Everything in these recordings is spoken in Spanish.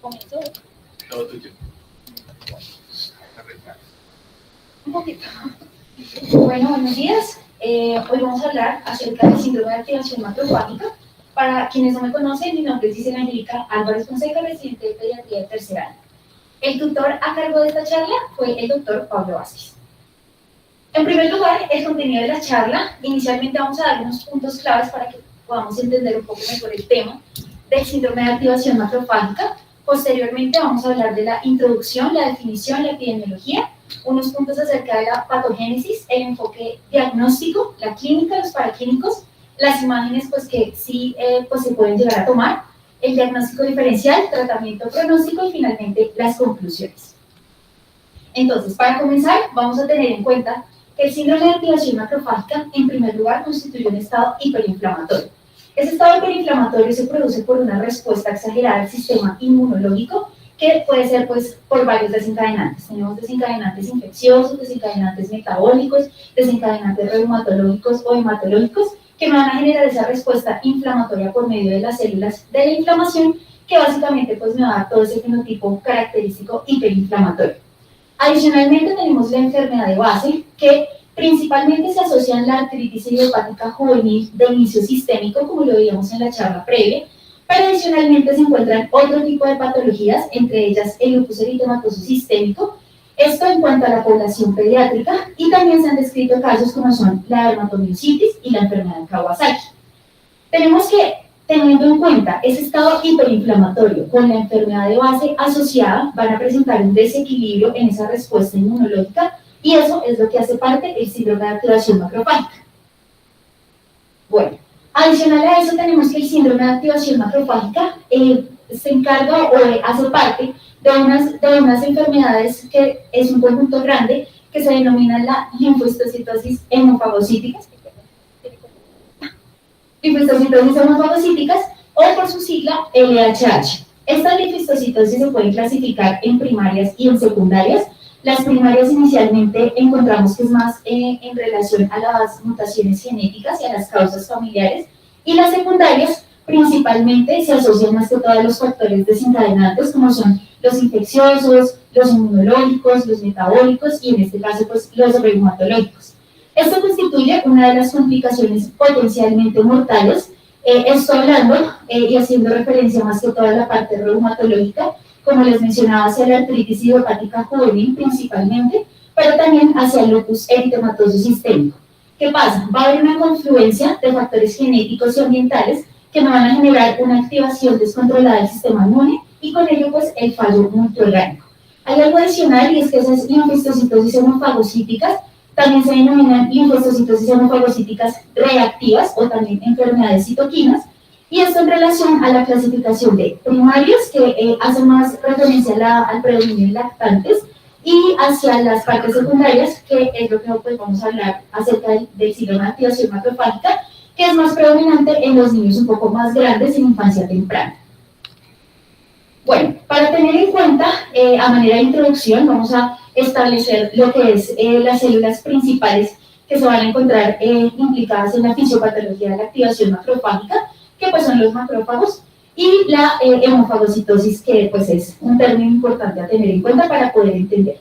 ¿Comienzo? Todo tuyo. Un poquito. Bueno, buenos días. Hoy vamos a hablar acerca del síndrome de activación macrofágica. Para quienes no me conocen, mi nombre es Gisela Angélica Álvarez Fonseca, residente de pediatría de tercer año. El tutor a cargo de esta charla fue el doctor Pablo Vázquez. En primer lugar, el contenido de la charla. Inicialmente vamos a dar unos puntos claves para que podamos entender un poco mejor el tema del síndrome de activación macrofágica. Posteriormente vamos a hablar de la introducción, la definición, la epidemiología, unos puntos acerca de la patogénesis, el enfoque diagnóstico, la clínica, los paraclínicos, las imágenes pues, que sí pues, se pueden llegar a tomar, el diagnóstico diferencial, tratamiento pronóstico y finalmente las conclusiones. Entonces, para comenzar, vamos a tener en cuenta que el síndrome de activación macrofágica, en primer lugar, constituye un estado hiperinflamatorio. Ese estado hiperinflamatorio se produce por una respuesta exagerada del sistema inmunológico, que puede ser pues, por varios desencadenantes. Tenemos desencadenantes infecciosos, desencadenantes metabólicos, desencadenantes reumatológicos o hematológicos, que van a generar esa respuesta inflamatoria por medio de las células de la inflamación, que básicamente pues, me va a dar todo ese fenotipo característico hiperinflamatorio. Adicionalmente tenemos la enfermedad de base, que principalmente se asocia en la artritis idiopática juvenil de inicio sistémico, como lo veíamos en la charla previa, pero adicionalmente se encuentran otro tipo de patologías, entre ellas el lupus eritematoso sistémico, esto en cuanto a la población pediátrica, y también se han descrito casos como son la dermatomiositis y la enfermedad de Kawasaki. Tenemos que, teniendo en cuenta ese estado hiperinflamatorio con la enfermedad de base asociada, van a presentar un desequilibrio en esa respuesta inmunológica, y eso es lo que hace parte del síndrome de activación macrofágica. Bueno, adicional a eso tenemos que el síndrome de activación macrofágica se encarga o hace parte de unas enfermedades que es un conjunto grande que se denominan la linfocitosis hemofagocíticas, o por su sigla LHH. Estas linfocitosis se pueden clasificar en primarias y en secundarias. Las primarias inicialmente encontramos que es más en relación a las mutaciones genéticas y a las causas familiares, y las secundarias principalmente se asocian más que todo a los factores desencadenantes como son los infecciosos, los inmunológicos, los metabólicos y en este caso pues los reumatológicos. Esto constituye una de las complicaciones potencialmente mortales. Estoy hablando y haciendo referencia más que todo a la parte reumatológica, como les mencionaba, hacia la artritis idiopática juvenil principalmente, pero también hacia el lupus eritematoso sistémico. ¿Qué pasa? Va a haber una confluencia de factores genéticos y ambientales que me van a generar una activación descontrolada del sistema inmune y con ello pues el fallo multiorgánico. Hay algo adicional y es que esas linfocitosis hemofagocíticas también se denominan linfocitosis hemofagocíticas reactivas o también enfermedades citoquinas, y esto en relación a la clasificación de primarios, que hace más referencia al predominio de lactantes, y hacia las partes secundarias, que es lo que pues, vamos a hablar acerca del síndrome de activación macrofágica, que es más predominante en los niños un poco más grandes en infancia temprana. Bueno, para tener en cuenta, a manera de introducción, vamos a establecer lo que es las células principales que se van a encontrar implicadas en la fisiopatología de la activación macrofágica, que pues son los macrófagos, y la hemofagocitosis, que pues es un término importante a tener en cuenta para poder entender.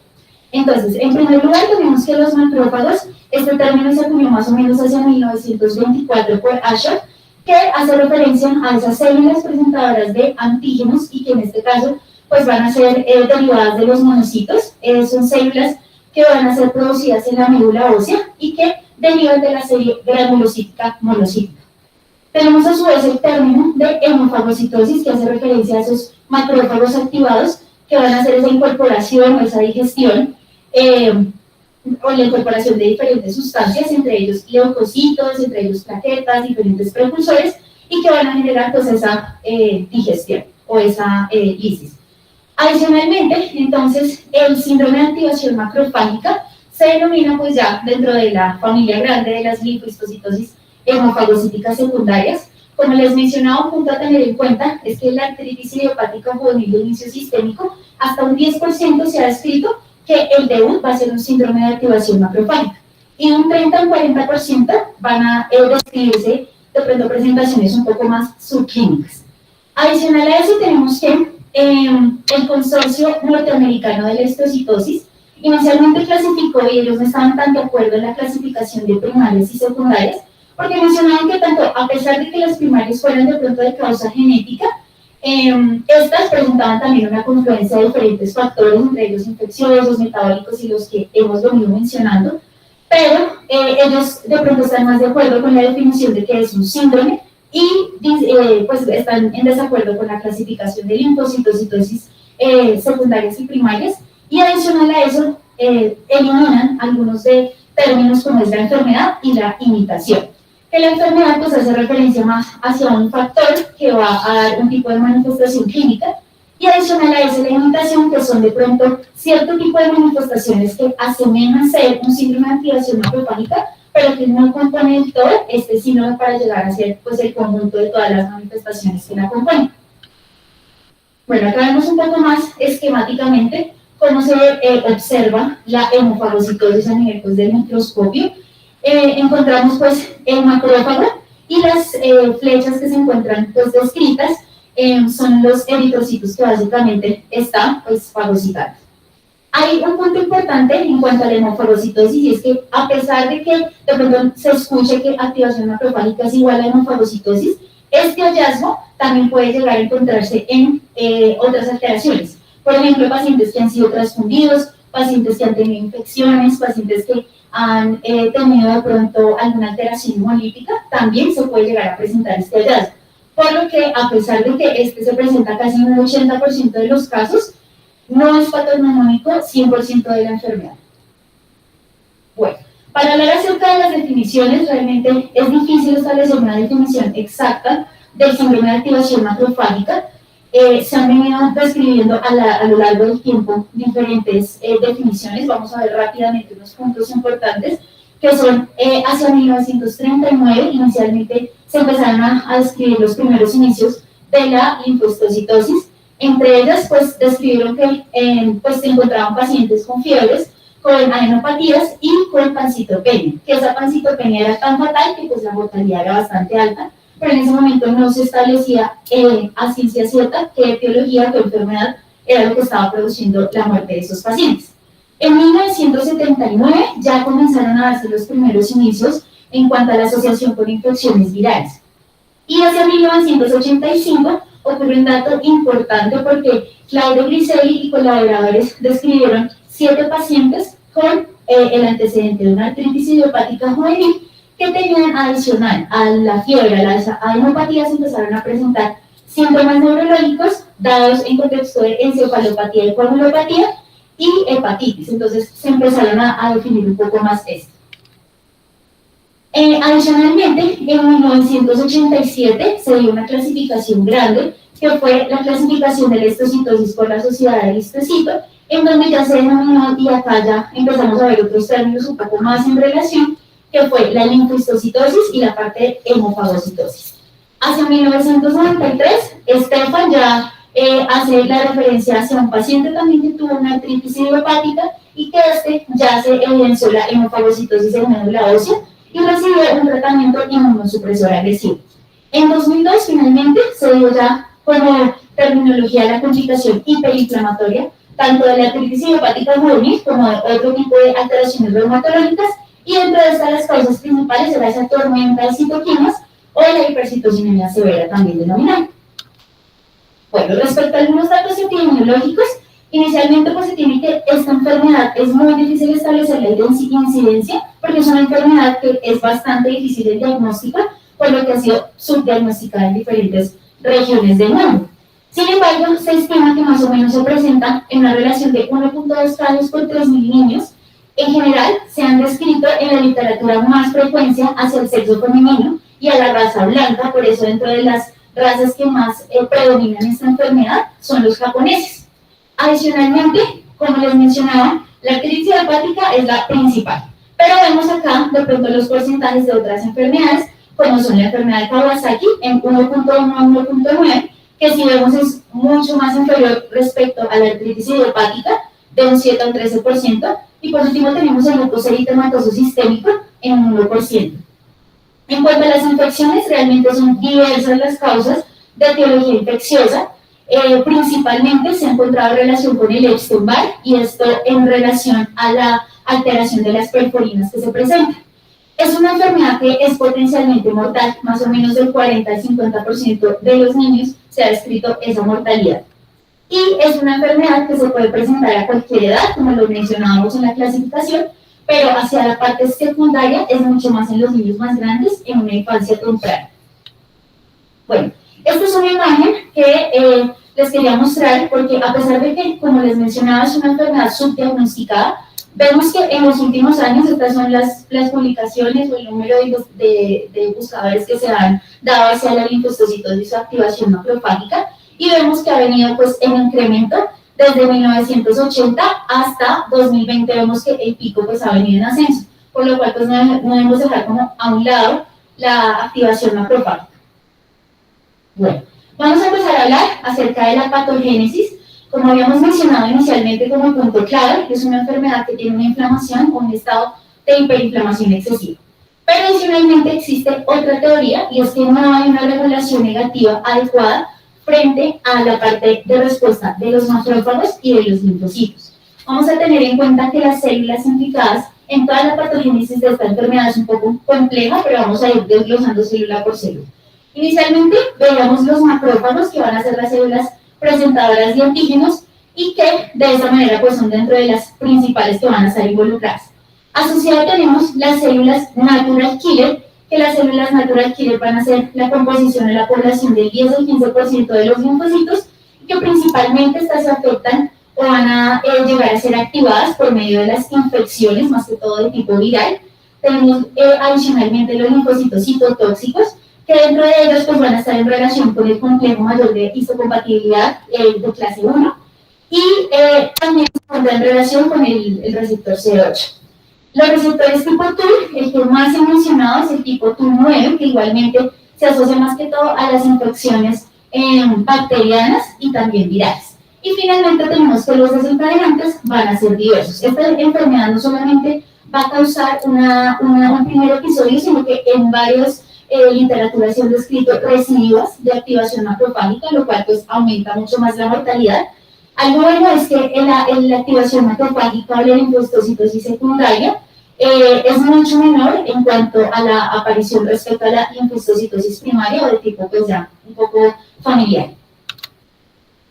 Entonces, en primer lugar tenemos que los macrófagos, este término se acuñó más o menos hacia 1924 por Asher, que hace referencia a esas células presentadoras de antígenos y que en este caso pues van a ser derivadas de los monocitos. Son células que van a ser producidas en la médula ósea y que derivan de la serie granulocítica monocítica. Tenemos a su vez el término de hemofagocitosis, que hace referencia a esos macrófagos activados que van a hacer esa incorporación o esa digestión o la incorporación de diferentes sustancias, entre ellos leucocitos, entre ellos plaquetas, diferentes precursores, y que van a generar pues esa digestión o esa lisis. Adicionalmente, entonces, el síndrome de activación macrofágica se denomina pues ya dentro de la familia grande de las linfocitosis hemofagocíticas secundarias. Como les mencionaba, un punto a tener en cuenta es que la artritis idiopática juvenil de inicio sistémico, hasta un 10% se ha descrito que el debut va a ser un síndrome de activación macrofágica. y un 30 al 40% van a describirse de pronto presentaciones un poco más subclínicas. Adicional a eso tenemos que el Consorcio Norteamericano de la Histocitosis inicialmente clasificó, y ellos no estaban tan de acuerdo en la clasificación de primarias y secundarias, porque mencionaban que tanto, a pesar de que las primarias fueran de pronto de causa genética, estas presentaban también una confluencia de diferentes factores, entre ellos infecciosos, metabólicos y los que hemos venido mencionando, pero ellos de pronto están más de acuerdo con la definición de que es un síndrome y pues están en desacuerdo con la clasificación de linfocitocitosis secundarias y primarias, y adicional a eso eliminan algunos de términos como es la enfermedad y la imitación. Que la enfermedad pues hace referencia más hacia un factor que va a dar un tipo de manifestación clínica, y adicional a eso la imitación, que son de pronto cierto tipo de manifestaciones que asemejan ser un síndrome de activación macrofágica, pero que no compone del todo este síndrome para llegar a ser pues el conjunto de todas las manifestaciones que la componen. Bueno, acá vemos un poco más esquemáticamente cómo se observa la hemofagocitosis a nivel pues, del microscopio. Encontramos pues el macrófago y las flechas que se encuentran pues descritas son los eritrocitos que básicamente están pues fagocitados. Hay un punto importante en cuanto a la hemofagocitosis, y es que a pesar de que de pronto se escuche que activación macrofágica es igual a hemofagocitosis, este hallazgo también puede llegar a encontrarse en otras alteraciones. Por ejemplo, pacientes que han sido transfundidos, pacientes que han tenido infecciones, pacientes que han tenido de pronto alguna alteración hemolítica, también se puede llegar a presentar este hallazgo. Por lo que, a pesar de que este se presenta casi en un 80% de los casos, no es patognomónico 100% de la enfermedad. Bueno, para hablar acerca de las definiciones, realmente es difícil establecer una definición exacta del síndrome de activación macrofágica. Se han venido describiendo a lo largo del tiempo diferentes definiciones. Vamos a ver rápidamente unos puntos importantes, que son hacia 1939, inicialmente se empezaron a describir los primeros inicios de la linfocitocitosis. Entre ellas, pues, describieron que pues, se encontraban pacientes con fiebres, con adenopatías y con pancitopenia, que esa pancitopenia era tan fatal que pues, la mortalidad era bastante alta, pero en ese momento no se establecía a ciencia cierta qué etiología, qué enfermedad era lo que estaba produciendo la muerte de esos pacientes. En 1979 ya comenzaron a darse los primeros inicios en cuanto a la asociación con infecciones virales. Y hacia 1985 ocurrió un dato importante, porque Claudio Griselli y colaboradores describieron 7 pacientes con el antecedente de una artritis idiopática juvenil que tenían, adicional a la fiebre, a las adenopatías, empezaron a presentar síntomas neurológicos dados en contexto de encefalopatía y coagulopatía y hepatitis. Entonces se empezaron a definir un poco más esto. Adicionalmente, en 1987 se dio una clasificación grande, que fue la clasificación de la histocitosis por la Sociedad del Histocito, en donde ya se denominó, y acá ya empezamos a ver otros términos un poco más en relación, que fue la linfohistocitosis y la parte de hemofagocitosis. Hacia 1993, Stefan ya hace la referencia hacia un paciente también que tuvo una artritis idiopática y que ya se evidenció la hemofagocitosis en médula ósea y recibió un tratamiento inmunosupresor agresivo. En 2002, finalmente, se dio ya como terminología la complicación hiperinflamatoria, tanto de la artritis idiopática juvenil como de otro tipo de alteraciones reumatológicas, y dentro de estas las causas principales era esa tormenta de citoquinas o la hipercitocinemia severa también denominada. Bueno, respecto a algunos datos epidemiológicos, inicialmente pues se tiene que esta enfermedad es muy difícil establecer la incidencia, porque es una enfermedad que es bastante difícil de diagnosticar, por lo que ha sido subdiagnosticada en diferentes regiones del mundo. Sin embargo, se estima que más o menos se presenta en una relación de 1.2 casos por 3.000 niños. En general, se han descrito en la literatura más frecuencia hacia el sexo femenino y a la raza blanca, por eso dentro de las razas que más predominan esta enfermedad son los japoneses. Adicionalmente, como les mencionaba, la artritis idiopática es la principal, pero vemos acá de pronto los porcentajes de otras enfermedades, como son la enfermedad de Kawasaki en 1.1 a 1.9, que si vemos es mucho más inferior respecto a la artritis idiopática, de un 7 a un 13%, y por último tenemos el lupus eritematoso sistémico en un 1%. En cuanto a las infecciones, realmente son diversas las causas de etiología infecciosa. Principalmente se ha encontrado relación con el Epstein-Barr, y esto en relación a la alteración de las perforinas que se presentan. Es una enfermedad que es potencialmente mortal, más o menos del 40 al 50% de los niños se ha descrito esa mortalidad. Y es una enfermedad que se puede presentar a cualquier edad, como lo mencionábamos en la clasificación, pero hacia la parte secundaria es mucho más en los niños más grandes, en una infancia temprana. Bueno, esta es una imagen que les quería mostrar porque a pesar de que, como les mencionaba, es una enfermedad subdiagnosticada, vemos que en los últimos años, estas son las publicaciones o el número de buscadores que se han dado hacia la linfocitosis y su activación macrofágica, y vemos que ha venido pues en incremento desde 1980 hasta 2020. Vemos que el pico pues ha venido en ascenso, por lo cual pues no debemos dejar como a un lado la activación macrofágica. Bueno, vamos a empezar a hablar acerca de la patogénesis. Como habíamos mencionado inicialmente como punto clave, es una enfermedad que tiene una inflamación o un estado de hiperinflamación excesiva. Pero adicionalmente existe otra teoría, y es que no hay una regulación negativa adecuada frente a la parte de respuesta de los macrófagos y de los linfocitos. Vamos a tener en cuenta que las células implicadas en toda la patogénesis de esta enfermedad es un poco compleja, pero vamos a ir desglosando célula por célula. Inicialmente veíamos los macrófagos, que van a ser las células presentadoras de antígenos, y que de esa manera pues son dentro de las principales que van a estar involucradas. Asociado tenemos las células natural killer, que las células natural killer van a ser la composición de la población del 10 al 15% de los linfocitos, que principalmente estas se afectan o van a llegar a ser activadas por medio de las infecciones, más que todo de tipo viral. Tenemos adicionalmente los linfocitos citotóxicos, que dentro de ellos pues van a estar en relación con el complejo mayor de histocompatibilidad de clase 1, y también se encuentra en relación con el receptor C8. Los receptores tipo TUR, el que más he mencionado es el tipo TUR9, que igualmente se asocia más que todo a las infecciones bacterianas y también virales. Y finalmente tenemos que los desencadenantes van a ser diversos. Esta enfermedad no solamente va a causar un primer episodio, sino que en varios literaturas se han descrito recidivas de activación macrofágica, lo cual pues aumenta mucho más la mortalidad. Algo bueno es que la activación macrofágica o la linfocitosis secundaria es mucho menor en cuanto a la aparición respecto a la linfocitosis primaria o de tipo pues ya un poco familiar.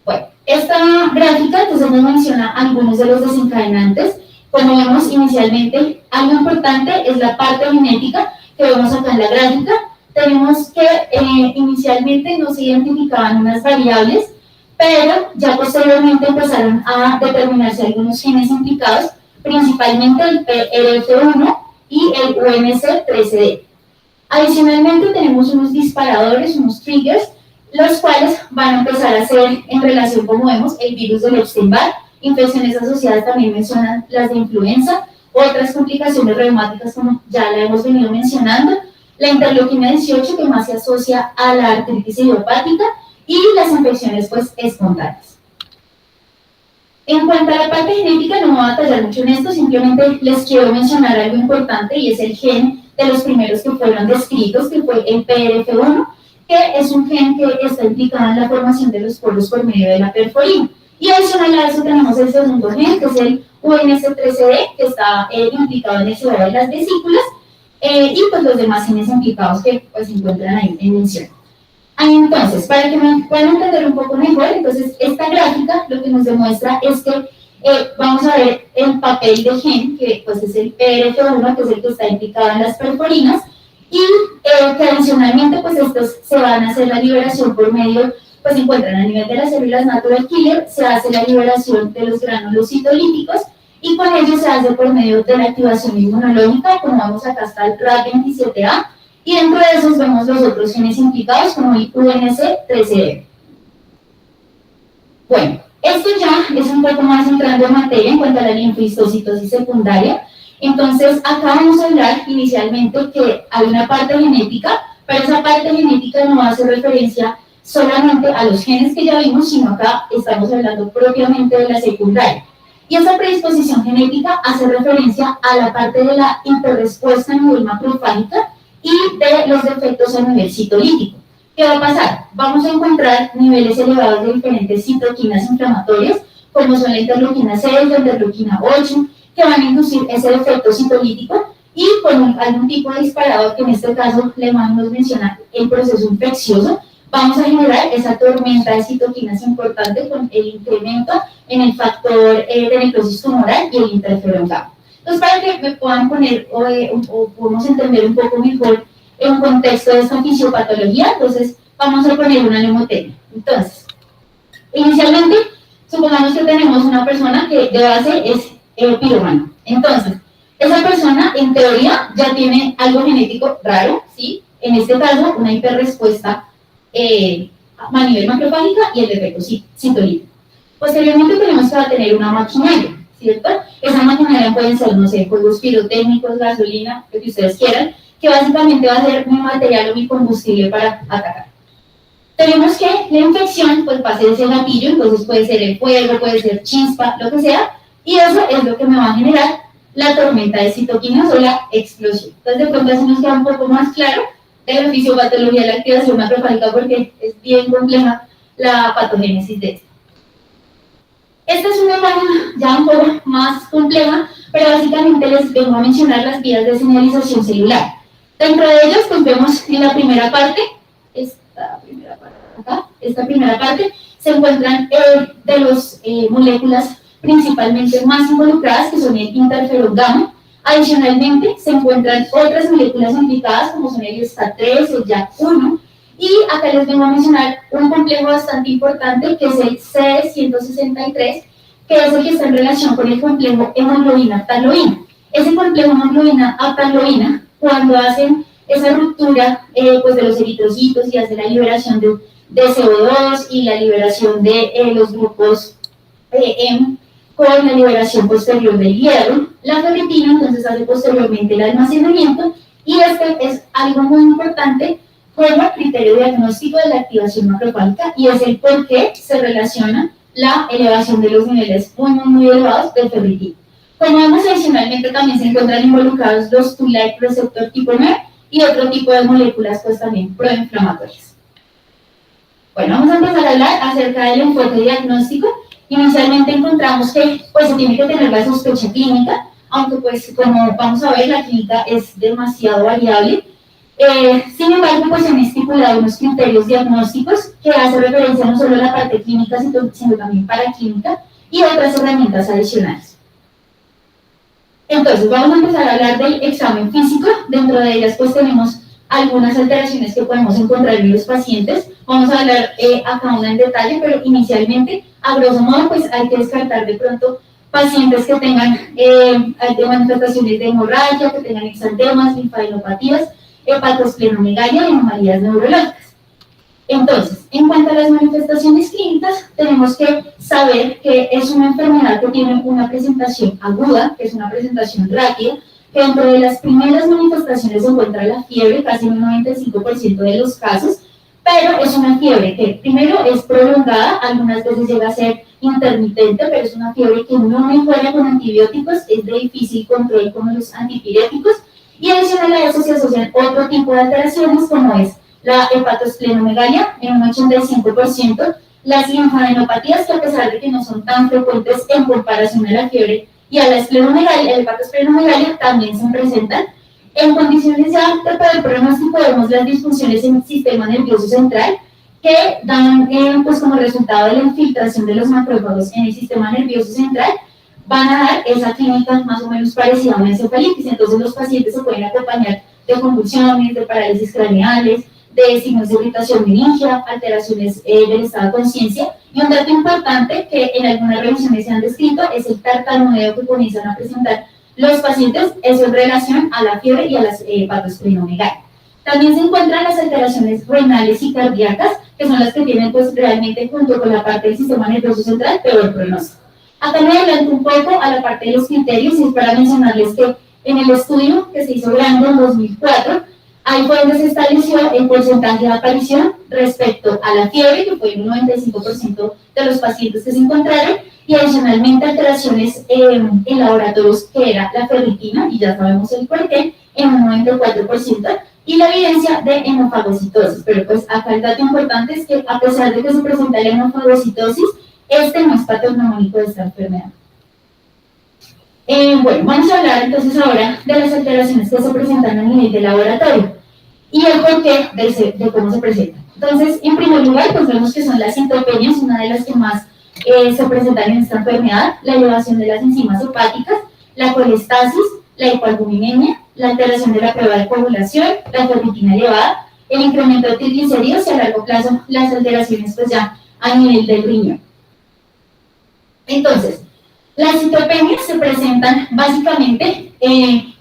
Bueno, esta gráfica entonces nos menciona algunos de los desencadenantes. Como vemos inicialmente, algo importante es la parte genética que vemos acá en la gráfica. Tenemos que inicialmente no se identificaban unas variables, pero ya posteriormente empezaron a determinarse algunos genes implicados, principalmente el PRF1 y el UNC13D. Adicionalmente tenemos unos disparadores, unos triggers, los cuales van a empezar a ser en relación, como vemos, el virus del Epstein-Barr. Infecciones asociadas también mencionan las de influenza, otras complicaciones reumáticas como ya la hemos venido mencionando, la interleuquina 18, que más se asocia a la artritis idiopática, y las infecciones pues espontáneas. En cuanto a la parte genética, no me voy a detallar mucho en esto, simplemente les quiero mencionar algo importante, y es el gen de los primeros que fueron descritos, que fue el PRF1, que es un gen que está implicado en la formación de los poros por medio de la perforina. Y adicional a eso tenemos el segundo gen, que es el UNC13D, que está implicado en el cebado de las vesículas, y pues los demás genes implicados que pues se encuentran ahí en mención. Entonces, para que me puedan entender un poco mejor, entonces esta gráfica lo que nos demuestra es que vamos a ver el papel de gen, que pues es el PRF1, que es el que está implicado en las perforinas, y que adicionalmente pues estos se van a hacer la liberación por medio, pues se encuentran a nivel de las células natural killer, se hace la liberación de los granulos citolíticos, y con ello se hace por medio de la activación inmunológica, como vamos acá está el RAD27A, y dentro de esos vemos los otros genes implicados como el UNC13D. Bueno, esto ya es un poco más entrando en materia en cuanto a la linfocitosis secundaria. Entonces, acá vamos a hablar inicialmente que hay una parte genética, pero esa parte genética no va a hacer referencia solamente a los genes que ya vimos, sino acá estamos hablando propiamente de la secundaria. Y esa predisposición genética hace referencia a la parte de la hiperrespuesta a nivel macrofágica y de los defectos a nivel citolítico. ¿Qué va a pasar? Vamos a encontrar niveles elevados de diferentes citoquinas inflamatorias, como son la interleuquina 6, la interleuquina 8, que van a inducir ese defecto citolítico y con algún tipo de disparador, que en este caso Lehmann nos menciona el proceso infeccioso, vamos a generar esa tormenta de citoquinas importante con el incremento en el factor de necrosis tumoral y el interferón gamma. Entonces, para que me puedan poner o podamos entender un poco mejor en contexto de esta fisiopatología, entonces vamos a poner una neumotecnia. Entonces, inicialmente, supongamos que tenemos una persona que de base es piromano. Entonces, esa persona, en teoría, ya tiene algo genético raro, ¿sí? En este caso, una hiperrespuesta a nivel macrofágica y el defecto citolítico. Posteriormente tenemos que tener una maquinaria, ¿cierto? Esa maquinaria pueden ser, no sé, juegos pirotécnicos, gasolina, lo que ustedes quieran, que básicamente va a ser mi material o mi combustible para atacar. Tenemos que la infección pues pase de ese gatillo, entonces puede ser el fuego, puede ser chispa, lo que sea, y eso es lo que me va a generar la tormenta de citoquinas o la explosión. Entonces de pronto así nos queda un poco más claro de la fisiopatología de la activación macrofágica, porque es bien compleja la patogénesis de esta. Esta es una imagen ya un poco más compleja, pero básicamente les vengo a mencionar las vías de señalización celular. Dentro de ellas, pues vemos en la primera parte, esta primera parte, se encuentran de las moléculas principalmente más involucradas, que son el interferón gamma. Adicionalmente, se encuentran otras moléculas implicadas, como son el STAT3, el JAK1, y acá les vengo a mencionar un complejo bastante importante, que es el CD163, que es el que está en relación con el complejo hemoglobina-aptaloína. Ese complejo hemoglobina-aptaloína, cuando hacen esa ruptura pues de los eritrocitos y hace la liberación de CO2 y la liberación de los grupos M, con la liberación posterior del hierro, la ferritina entonces hace posteriormente el almacenamiento, y este es algo muy importante como criterio diagnóstico de la activación macrofágica, y es el por qué se relaciona la elevación de los niveles muy elevados de ferritina. Como vemos, adicionalmente también se encuentran involucrados los Toll-like receptor tipo 9 y otro tipo de moléculas pues también proinflamatorias. Bueno, vamos a empezar a hablar acerca del enfoque diagnóstico. Inicialmente encontramos que pues se tiene que tener la sospecha clínica, aunque pues como vamos a ver la clínica es demasiado variable. Sin embargo, pues se han estipulado unos criterios diagnósticos que hacen referencia no solo a la parte clínica, sino también paraclínica y otras herramientas adicionales. Entonces, vamos a empezar a hablar del examen físico. Dentro de ellas, pues tenemos algunas alteraciones que podemos encontrar en los pacientes. Vamos a hablar acá una en detalle, pero inicialmente, a grosso modo, pues hay que descartar de pronto pacientes que tengan manifestaciones de hemorragia, que tengan exantemas, linfadenopatías, hepatosplenomegalia y anomalías neurológicas. Entonces, en cuanto a las manifestaciones clínicas, tenemos que saber que es una enfermedad que tiene una presentación aguda, que es una presentación rápida, que dentro de las primeras manifestaciones se encuentra la fiebre, casi en un 95% de los casos, pero es una fiebre que primero es prolongada, algunas veces llega a ser intermitente, pero es una fiebre que no mejora con antibióticos, es de difícil control con los antipiréticos, y adicional a eso se asocian otro tipo de alteraciones, como es la hepatosplenomegalia en un 85%, las linfadenopatías, que a pesar de que no son tan frecuentes en comparación a la fiebre y a la esplenomegalia, la hepatosplenomegalia también se presentan. En condiciones ya para el pronóstico vemos las disfunciones en el sistema nervioso central, que dan pues como resultado de la infiltración de los macrófagos en el sistema nervioso central, van a dar esa clínica más o menos parecida a una encefalitis. Entonces los pacientes se pueden acompañar de convulsiones, de parálisis craneales, de signos de irritación meningia, alteraciones del estado de conciencia, y un dato importante que en algunas revisiones se han descrito es el tartamudeo que comienzan a presentar los pacientes, eso en relación a la fiebre y a las hepatosplenomegalia. También se encuentran las alteraciones renales y cardíacas, que son las que tienen pues realmente junto con la parte del sistema nervioso central peor pronóstico. Acá me adelanto un poco a la parte de los criterios, y es para mencionarles que en el estudio que se hizo grande en 2004, Ahí fue donde se estableció el porcentaje de aparición respecto a la fiebre, que fue un 95% de los pacientes que se encontraron, y adicionalmente alteraciones en laboratorios, que era la ferritina, y ya sabemos el porqué, en un 94%, y la evidencia de hemofagocitosis. Pero pues acá el dato importante es que a pesar de que se presenta la hemofagocitosis, este no es patognomónico de esta enfermedad. Bueno, vamos a hablar entonces ahora de las alteraciones que se presentan a nivel de laboratorio y el porqué de cómo se presentan. Entonces, en primer lugar, pues vemos que son las citopenias, una de las que más se presentan en esta enfermedad, la elevación de las enzimas hepáticas, la colestasis, la hipoalbuminemia, la alteración de la prueba de coagulación, la ferritina elevada, el incremento de triglicéridos y a largo plazo las alteraciones pues ya a nivel del riñón. Entonces, las citopenias se presentan básicamente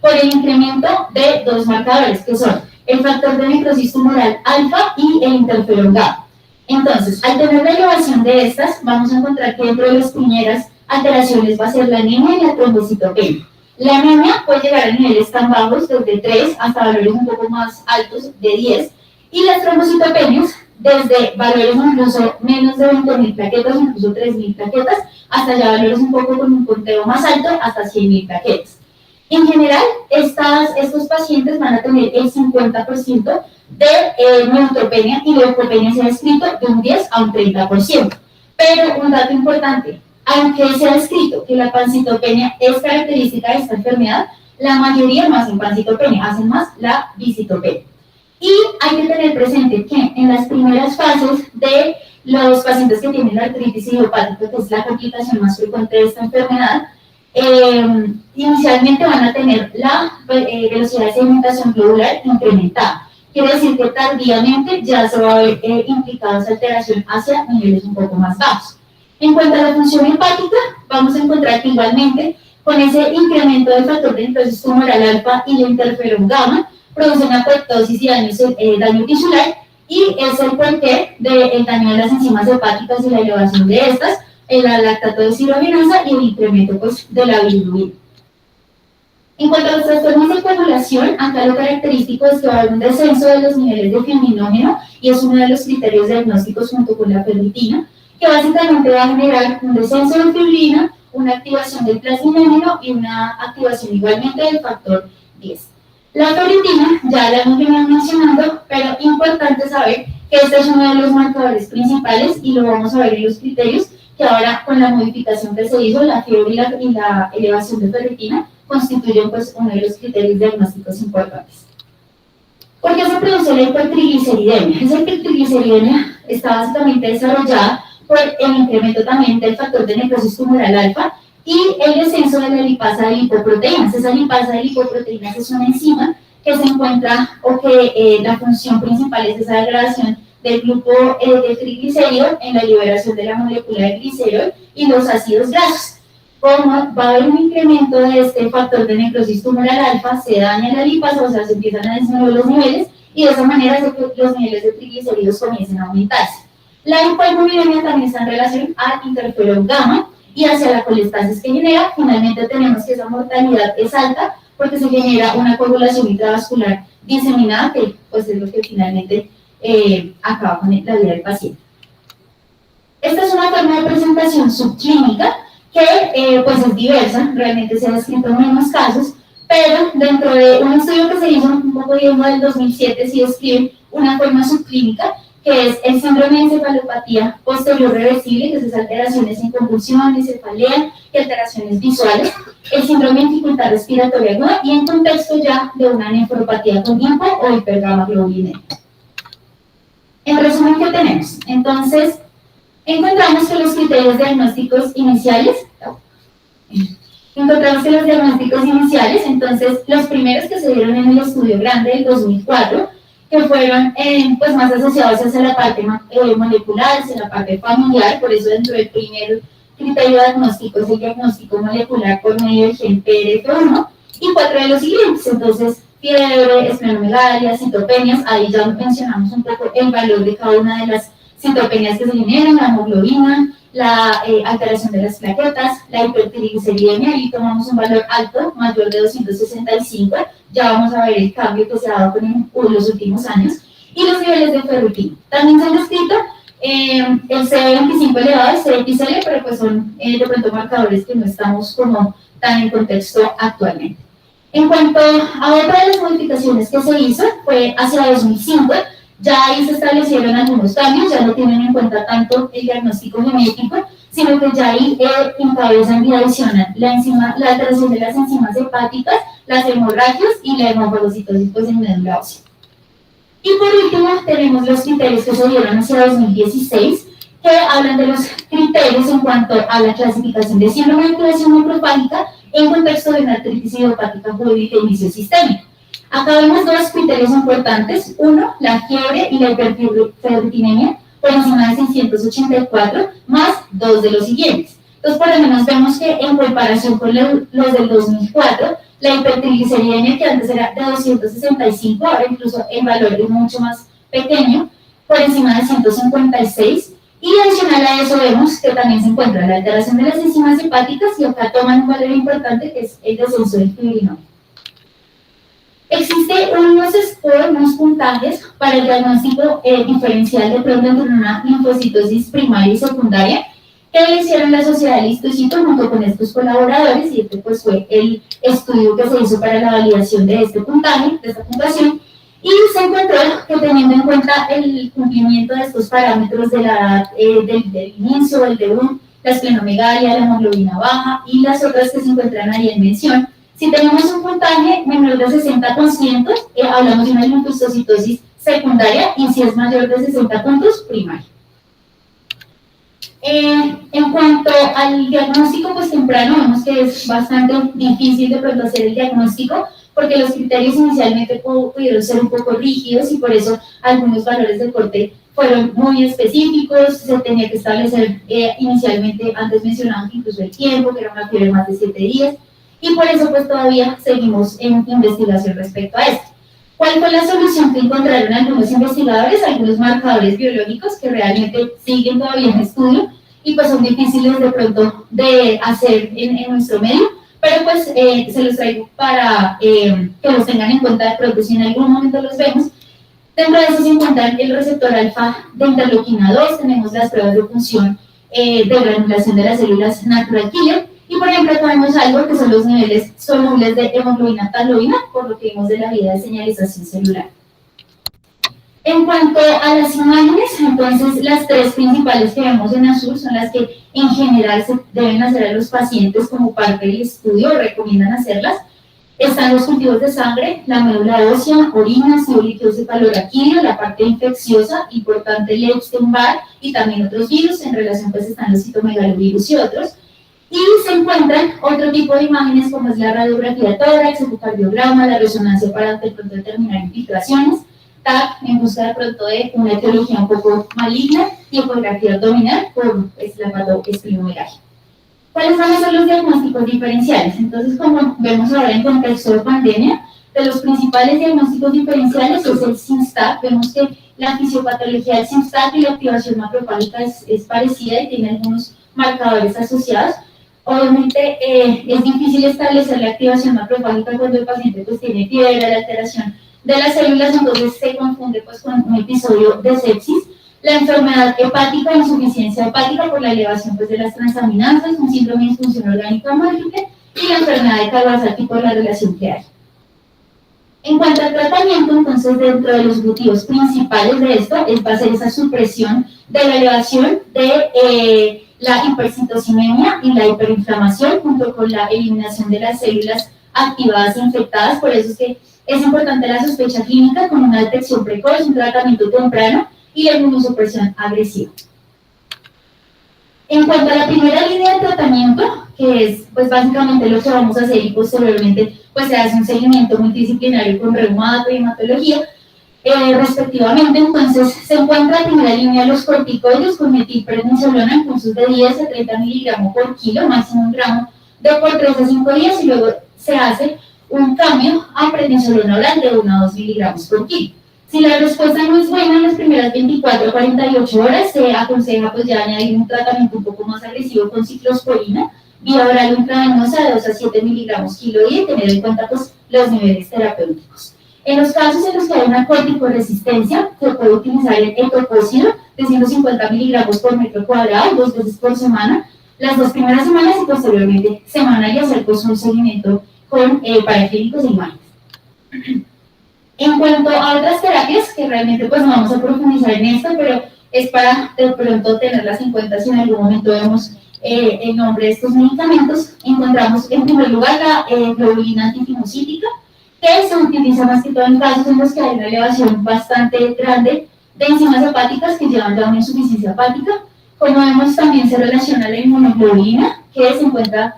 por el incremento de dos marcadores, que son el factor de necrosis tumoral alfa y el interferón gamma. Entonces, al tener la elevación de estas, vamos a encontrar que dentro de las primeras alteraciones va a ser la anemia y la trombocitopenia. La anemia puede llegar a niveles tan bajos, desde 3 hasta valores un poco más altos, de 10, y las trombocitopenias desde valores incluso menos de 20.000 plaquetas, incluso 3.000 plaquetas, hasta ya valores un poco con un conteo más alto, hasta 100.000 plaquetas. En general, estos pacientes van a tener el 50% de neutropenia, y leucopenia se ha descrito de un 10 a un 30%. Pero un dato importante, aunque se ha descrito que la pancitopenia es característica de esta enfermedad, la mayoría no hacen pancitopenia, hacen más la bicitopenia. Y hay que tener presente que en las primeras fases de los pacientes que tienen la artritis idiopática, que es la complicación más frecuente de esta enfermedad, inicialmente van a tener la velocidad de sedimentación globular incrementada. Quiere decir que tardíamente ya se va a ver implicada esa alteración hacia niveles un poco más bajos. En cuanto a la función hepática, vamos a encontrar que igualmente con ese incremento del factor de necrosis tumoral alfa y el interferón gamma, produce una apoptosis y daño tisular, y es el porqué del daño de las enzimas hepáticas y la elevación de estas, la lactato deshidrogenasa y el incremento pues, de la bilirrubina. En cuanto a los trastornos de coagulación, acá lo característico es que va a haber un descenso de los niveles de fibrinógeno, y es uno de los criterios diagnósticos junto con la ferritina, que básicamente va a generar un descenso de fibrina, una activación del plasminógeno y una activación igualmente del factor 10. La ferritina ya la hemos venido mencionando, pero importante saber que este es uno de los marcadores principales, y lo vamos a ver en los criterios, que ahora con la modificación que se hizo, la fiebre y la elevación de ferritina constituyen pues uno de los criterios diagnósticos importantes. ¿Por qué se produce la hipertrigliceridemia? Esa hipertrigliceridemia está básicamente desarrollada por el incremento también del factor de necrosis tumoral alfa y el descenso de la lipasa de lipoproteínas. Esa lipasa de lipoproteínas es una enzima que se encuentra, o que la función principal es esa degradación del grupo de triglicérido en la liberación de la molécula de glicerol y los ácidos grasos. Como va a haber un incremento de este factor de necrosis tumoral alfa, se daña la lipasa, o sea, se empiezan a disminuir los niveles, y de esa manera hace que los niveles de triglicéridos comiencen a aumentarse. La hipoalbuminemia también está en relación al interferón gamma y hacia la colestasis que genera. Finalmente tenemos que esa mortalidad es alta porque se genera una coagulación intravascular diseminada, que pues es lo que finalmente acaba con la vida del paciente. Esta es una forma de presentación subclínica que pues es diversa, realmente se ha descrito menos casos, pero dentro de un estudio que se hizo un poco viejo del 2007 sí describe una forma subclínica, que es el síndrome de encefalopatía posterior reversible, que es esas alteraciones en convulsiones, cefalea y alteraciones visuales, el síndrome de dificultad respiratoria aguda, y en contexto ya de una nefropatía con hipo o hipergamaglobulinemia. En resumen, ¿qué tenemos? Entonces, encontramos que los criterios diagnósticos iniciales, entonces, los primeros que se dieron en el estudio grande del 2004, que fueron pues más asociados hacia la parte molecular, hacia la parte familiar, por eso dentro del primer criterio diagnóstico es el diagnóstico molecular por medio del gen PRF1, y 4 de los siguientes, entonces, fiebre, esplenomegalia, citopenias, ahí ya mencionamos un poco el valor de cada una de las citopenias que se generan, la hemoglobina, la alteración de las plaquetas, la hipertrigliceridemia, y tomamos un valor alto, mayor de 265, ya vamos a ver el cambio que se ha dado con los últimos años, y los niveles de ferritina. También se han descrito el CD25 elevado, el CXL, pero pues son de pronto marcadores que no estamos como tan en contexto actualmente. En cuanto a otra de las modificaciones que se hizo, fue hacia 2005, ya ahí se establecieron algunos cambios, ya no tienen en cuenta tanto el diagnóstico genético, sino que ya ahí encabezan y adicionan la alteración de las enzimas hepáticas, las hemorragias y la hemofagocitosis pues, en médula ósea. Y por último, tenemos los criterios que se dieron hacia 2016, que hablan de los criterios en cuanto a la clasificación de síndrome de activación macrofágica en contexto de una artritis idiopática juvenil de inicio sistémico. Acá vemos dos criterios importantes. Uno, la fiebre y la hiperferritinemia por encima de 684, más dos de los siguientes. Entonces, por lo menos vemos que en comparación con los del 2004, la hipertrigliceridemia, que antes era de 265, ahora incluso el valor es mucho más pequeño, por encima de 156, y adicional a eso vemos que también se encuentra la alteración de las enzimas hepáticas, y acá toman un valor importante que es el descenso del fibrinógeno. Existe unos scores, unos puntajes para el diagnóstico diferencial de pronto entre una linfocitosis primaria y secundaria, que le hicieron la Sociedad del Histocito junto con estos colaboradores, y este pues fue el estudio que se hizo para la validación de este puntaje, de esta puntuación, y se encontró que teniendo en cuenta el cumplimiento de estos parámetros de la edad del inicio, el debut, la esplenomegalia, la hemoglobina baja y las otras que se encuentran ahí en mención, si tenemos un puntaje menor de 60%, hablamos de una linfocitosis secundaria, y si es mayor de 60 puntos, primaria. En cuanto al diagnóstico pues temprano, vemos que es bastante difícil de pronto hacer el diagnóstico, porque los criterios inicialmente pudieron ser un poco rígidos, y por eso algunos valores de corte fueron muy específicos. Se tenía que establecer inicialmente, antes mencionado incluso el tiempo, que era una fiebre de más de 7 días, y por eso pues todavía seguimos en investigación respecto a esto. ¿Cuál fue la solución que encontraron algunos investigadores? Algunos marcadores biológicos que realmente siguen todavía en estudio y pues son difíciles de pronto de hacer en nuestro medio, pero pues se los traigo para que los tengan en cuenta de pronto si en algún momento los vemos. Dentro de eso se encuentran el receptor alfa de interleuquina 2, tenemos las pruebas de función de granulación de las células natural killer, y por ejemplo tenemos algo que son los niveles solubles de hemoglobina taloidina, por lo que vimos de la vía de señalización celular. En cuanto a las imágenes, entonces las tres principales que vemos en azul son las que en general se deben hacer a los pacientes como parte del estudio, recomiendan hacerlas. Están los cultivos de sangre, la médula ósea, orina, ácido líquido cefalorraquídeo, la parte infecciosa, importante el Epstein-Barr y también otros virus, en relación pues están los citomegalovirus y otros. Y se encuentran otro tipo de imágenes como es la radiografía de tórax, ecocardiograma, la resonancia para de pronto determinar infiltraciones, TAC en busca de pronto de una etiología un poco maligna, y ecografía abdominal por la hepatoesplenomegalia. ¿Cuáles van a ser los diagnósticos diferenciales? Entonces, como vemos ahora en contexto de pandemia, de los principales diagnósticos diferenciales es el SYNSTAT. Vemos que la fisiopatología del SYNSTAT y la activación macrofágica es parecida y tiene algunos marcadores asociados. Obviamente es difícil establecer la activación macrofágica cuando el paciente pues, tiene fiebre, la alteración de las células, entonces se confunde pues, con un episodio de sepsis. La enfermedad hepática, insuficiencia hepática por la elevación pues, de las transaminasas, un síndrome de disfunción orgánica múltiple, y la enfermedad de Kawasaki por la relación que hay. En cuanto al tratamiento, entonces dentro de los motivos principales de esto va a ser esa supresión de la elevación de la hipercitocinemia y la hiperinflamación, junto con la eliminación de las células activadas e infectadas. Por eso es que es importante la sospecha clínica con una detección precoz, un tratamiento temprano y la inmunosupresión agresiva. En cuanto a la primera línea de tratamiento, que es pues básicamente lo que vamos a hacer, y posteriormente pues se hace un seguimiento multidisciplinario con reumato y hematología, respectivamente. Entonces se encuentra en primera línea los corticoides con metilprednisolona en cursos de 10 a 30 miligramos por kilo, máximo 1 gramo, de por 3 a 5 días, y luego se hace un cambio a prednisolona oral de 1 a 2 miligramos por kilo. Si la respuesta no es buena en las primeras 24 a 48 horas, se aconseja pues ya añadir un tratamiento un poco más agresivo con ciclosporina, vía oral intravenosa de 2 a 7 miligramos kilo y tener en cuenta pues los niveles terapéuticos. En los casos en los que hay una corticoresistencia, se puede utilizar el etoposida de 150 miligramos por metro cuadrado 2 veces por semana, las 2 primeras semanas y posteriormente semanal y hacer pues un seguimiento con paraclínicos e imágenes. En cuanto a otras terapias, que realmente pues no vamos a profundizar en esto, pero es para de pronto tenerlas en cuenta si en algún momento vemos el nombre de estos medicamentos, encontramos en primer lugar la globulina antitimocítica, que se utiliza más que todo en casos en los que hay una elevación bastante grande de enzimas hepáticas que llevan a una insuficiencia hepática. Como vemos, también se relaciona la inmunoglobulina, que se encuentra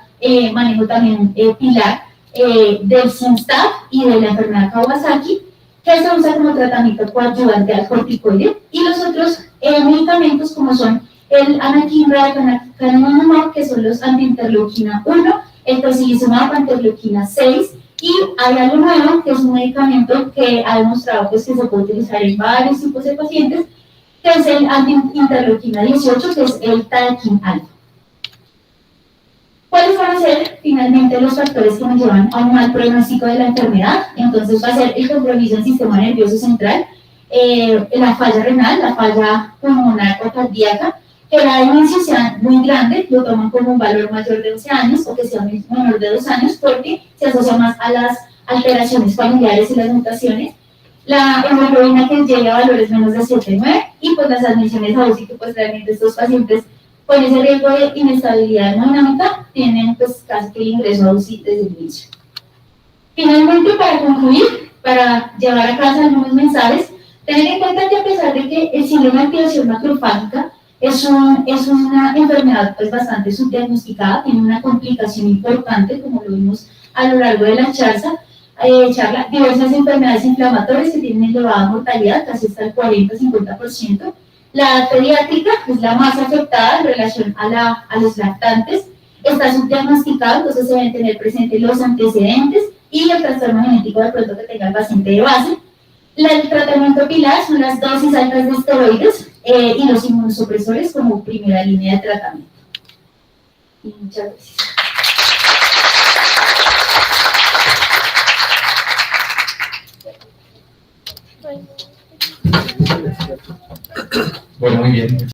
manejo también pilar del SINSTAF y de la enfermedad Kawasaki, que se usa como tratamiento coadyuvante al corticoide, y los otros medicamentos como son el anakinra, canakinumab, que son los antiinterleuquina 1, el tocilizumab, antiinterleuquina 6, y hay algo nuevo, que es un medicamento que ha demostrado pues, que se puede utilizar en varios tipos de pacientes, que es el antiinterleuquina 18, que es el tadakim alfa. ¿Cuáles van a ser finalmente los factores que nos llevan a un mal pronóstico de la enfermedad? Entonces va a ser el compromiso del sistema nervioso central, la falla renal, la falla pulmonar o cardíaca, que la demencia sea muy grande, lo toman como un valor mayor de 12 años o que sea menor de 2 años porque se asocia más a las alteraciones familiares y las mutaciones. La hemoglobina que llegue a valores menos de 7,9 y pues las admisiones a UCI que pues realmente estos pacientes con ese riesgo de inestabilidad hemodinámica tienen pues casi que el ingreso a UCI desde el inicio. Finalmente, para concluir, para llevar a casa algunos mensajes, tener en cuenta que a pesar de que el síndrome de activación macrofágica es una enfermedad pues bastante subdiagnosticada, tiene una complicación importante, como lo vimos a lo largo de la charla, diversas enfermedades inflamatorias que tienen elevada mortalidad, casi hasta el 40-50%. La edad pediátrica es la más afectada en relación a los lactantes, está subdiagnosticado, entonces se deben tener presentes los antecedentes y el trastorno genético de pronto que tenga el paciente de base. El tratamiento pilar son las dosis altas de esteroides y los inmunosupresores como primera línea de tratamiento. Y muchas gracias. Bueno, muy bien.